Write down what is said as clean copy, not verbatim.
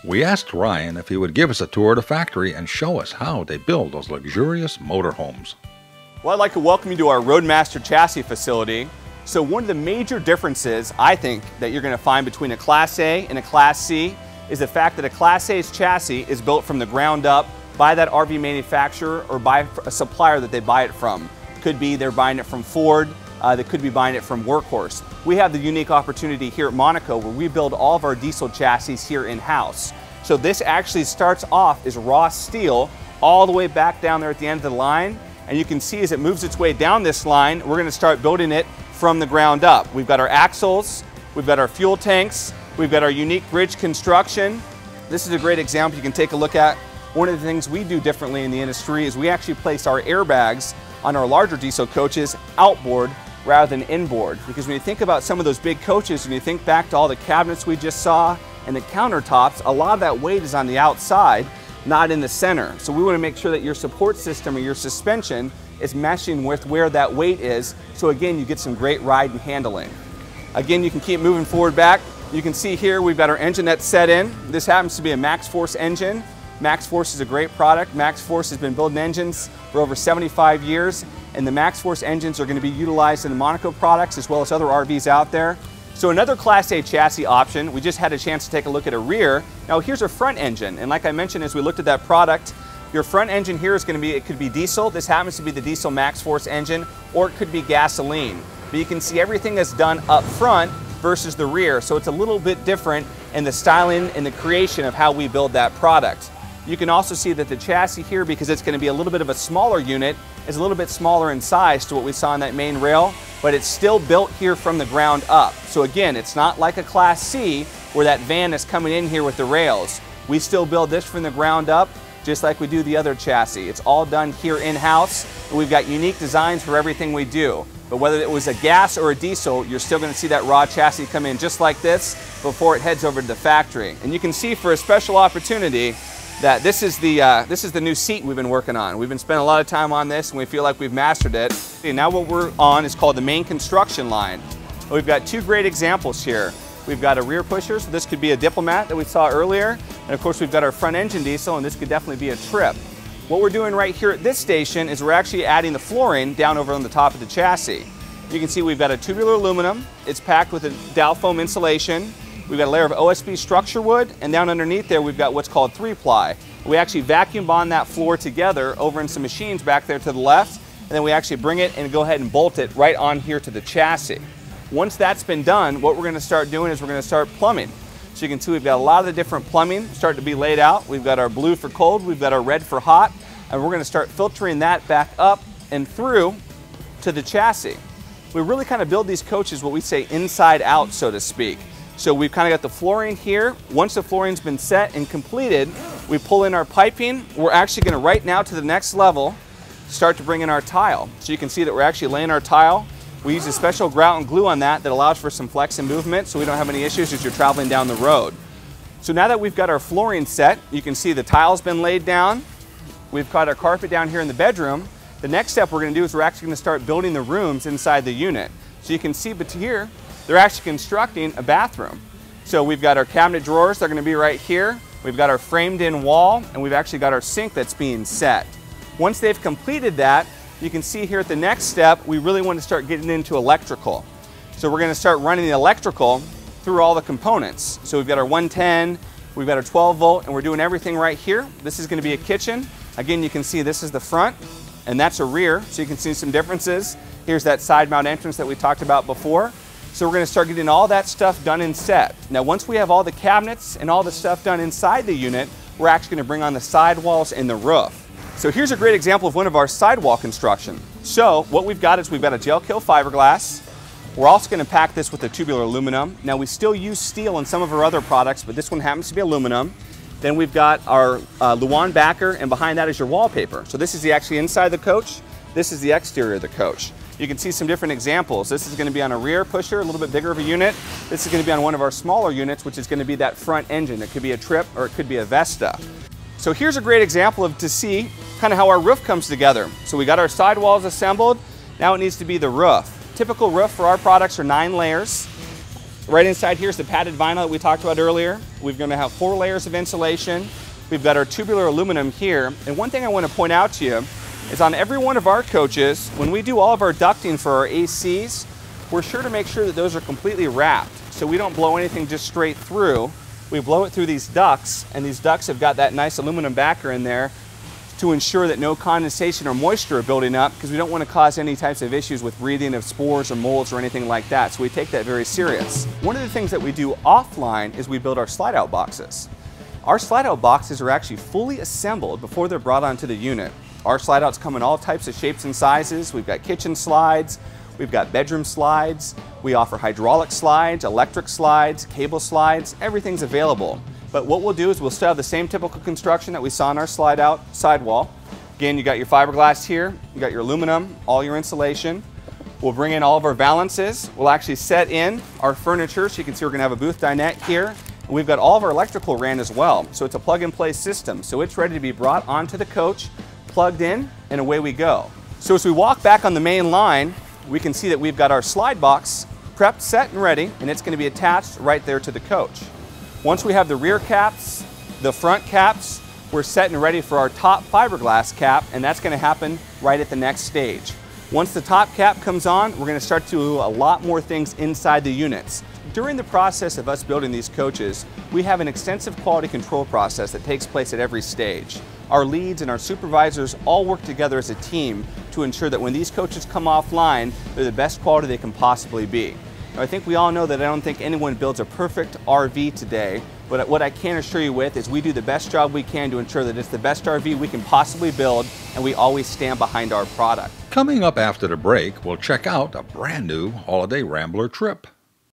We asked Ryan if he would give us a tour of the factory and show us how they build those luxurious motorhomes. Well, I'd like to welcome you to our Roadmaster chassis facility. So one of the major differences, I think, that you're going to find between a Class A and a Class C is the fact that a Class A's chassis is built from the ground up by that RV manufacturer or by a supplier that they buy it from. Could be they're buying it from Ford, they could be buying it from Workhorse. We have the unique opportunity here at Monaco where we build all of our diesel chassis here in-house. So this actually starts off as raw steel all the way back down there at the end of the line. And you can see as it moves its way down this line, we're going to start building it from the ground up. We've got our axles, we've got our fuel tanks, we've got our unique bridge construction. This is a great example you can take a look at. One of the things we do differently in the industry is we actually place our airbags on our larger diesel coaches outboard rather than inboard. Because when you think about some of those big coaches and you think back to all the cabinets we just saw and the countertops, a lot of that weight is on the outside, not in the center. So we want to make sure that your support system or your suspension is meshing with where that weight is. So again, you get some great ride and handling. Again, you can keep moving forward back. You can see here we've got our engine that's set in. This happens to be a MaxxForce engine. MaxxForce is a great product. MaxxForce has been building engines for over 75 years, and the MaxxForce engines are going to be utilized in the Monaco products as well as other RVs out there. So another Class A chassis option, we just had a chance to take a look at a rear. Now here's a front engine, and like I mentioned as we looked at that product, your front engine here is going to be, it could be diesel. This happens to be the diesel MaxxForce engine, or it could be gasoline. But you can see everything that's done up front versus the rear, so it's a little bit different in the styling and the creation of how we build that product. You can also see that the chassis here, because it's going to be a little bit of a smaller unit, is a little bit smaller in size to what we saw on that main rail, but it's still built here from the ground up. So again, it's not like a Class C where that van is coming in here with the rails. We still build this from the ground up, just like we do the other chassis. It's all done here in-house, and we've got unique designs for everything we do. But whether it was a gas or a diesel, you're still going to see that raw chassis come in just like this before it heads over to the factory. And you can see for a special opportunity that this is the new seat we've been working on. We've been spending a lot of time on this and we feel like we've mastered it. And now what we're on is called the main construction line. We've got two great examples here. We've got a rear pusher, so this could be a Diplomat that we saw earlier. And of course we've got our front engine diesel, and this could definitely be a Trip. What we're doing right here at this station is we're actually adding the flooring down over on the top of the chassis. You can see we've got a tubular aluminum. It's packed with a Dow foam insulation. We've got a layer of OSB structure wood, and down underneath there we've got what's called 3-ply. We actually vacuum bond that floor together over in some machines back there to the left, and then we actually bring it and go ahead and bolt it right on here to the chassis. Once that's been done, what we're going to start doing is we're going to start plumbing. So you can see we've got a lot of the different plumbing starting to be laid out. We've got our blue for cold, we've got our red for hot, and we're going to start filtering that back up and through to the chassis. We really kind of build these coaches what we say inside out, so to speak. So we've kind of got the flooring here. Once the flooring's been set and completed, we pull in our piping. We're actually going to right now to the next level start to bring in our tile. So you can see that we're actually laying our tile. We use a special grout and glue on that allows for some flex and movement so we don't have any issues as you're traveling down the road. So now that we've got our flooring set, you can see the tile's been laid down. We've got our carpet down here in the bedroom. The next step we're going to do is we're actually going to start building the rooms inside the unit. So you can see but here, they're actually constructing a bathroom. So we've got our cabinet drawers, they're going to be right here. We've got our framed in wall, and we've actually got our sink that's being set. Once they've completed that, you can see here at the next step, we really want to start getting into electrical. So we're going to start running the electrical through all the components. So we've got our 110, we've got our 12 volt, and we're doing everything right here. This is going to be a kitchen. Again, you can see this is the front, and that's a rear, so you can see some differences. Here's that side mount entrance that we talked about before. So we're going to start getting all that stuff done and set. Now once we have all the cabinets and all the stuff done inside the unit, we're actually going to bring on the sidewalls and the roof. So here's a great example of one of our sidewall construction. So what we've got is we've got a gel kill fiberglass. We're also going to pack this with a tubular aluminum. Now we still use steel in some of our other products, but this one happens to be aluminum. Then we've got our Luan backer, and behind that is your wallpaper. So this is the actually inside the coach. This is the exterior of the coach. You can see some different examples. This is going to be on a rear pusher, a little bit bigger of a unit. This is going to be on one of our smaller units, which is going to be that front engine. It could be a Trip or it could be a Vesta. So here's a great example to see kind of how our roof comes together. So we got our sidewalls assembled. Now it needs to be the roof. Typical roof for our products are 9 layers. Right inside here is the padded vinyl that we talked about earlier. We're going to have 4 layers of insulation. We've got our tubular aluminum here. And one thing I want to point out to you is on every one of our coaches, when we do all of our ducting for our ACs, we're sure to make sure that those are completely wrapped. So we don't blow anything just straight through. We blow it through these ducts, and these ducts have got that nice aluminum backer in there to ensure that no condensation or moisture are building up, because we don't want to cause any types of issues with breathing of spores or molds or anything like that. So we take that very serious. One of the things that we do offline is we build our slide out boxes. Our slide out boxes are actually fully assembled before they're brought onto the unit. Our slide outs come in all types of shapes and sizes. We've got kitchen slides, we've got bedroom slides, we offer hydraulic slides, electric slides, cable slides, everything's available. But what we'll do is we'll still have the same typical construction that we saw in our slide out sidewall. Again, you got your fiberglass here, you got your aluminum, all your insulation. We'll bring in all of our valances. We'll actually set in our furniture, so you can see we're gonna have a booth dinette here. And we've got all of our electrical ran as well. So it's a plug and play system. So it's ready to be brought onto the coach, plugged in, and away we go. So as we walk back on the main line, we can see that we've got our slide box prepped, set, and ready, and it's gonna be attached right there to the coach. Once we have the rear caps, the front caps, we're set and ready for our top fiberglass cap, and that's going to happen right at the next stage. Once the top cap comes on, we're going to start to do a lot more things inside the units. During the process of us building these coaches, we have an extensive quality control process that takes place at every stage. Our leads and our supervisors all work together as a team to ensure that when these coaches come offline, they're the best quality they can possibly be. Now, I think we all know that I don't think anyone builds a perfect RV today, but what I can assure you with is we do the best job we can to ensure that it's the best RV we can possibly build, and we always stand behind our product. Coming up after the break, we'll check out a brand new Holiday Rambler trip.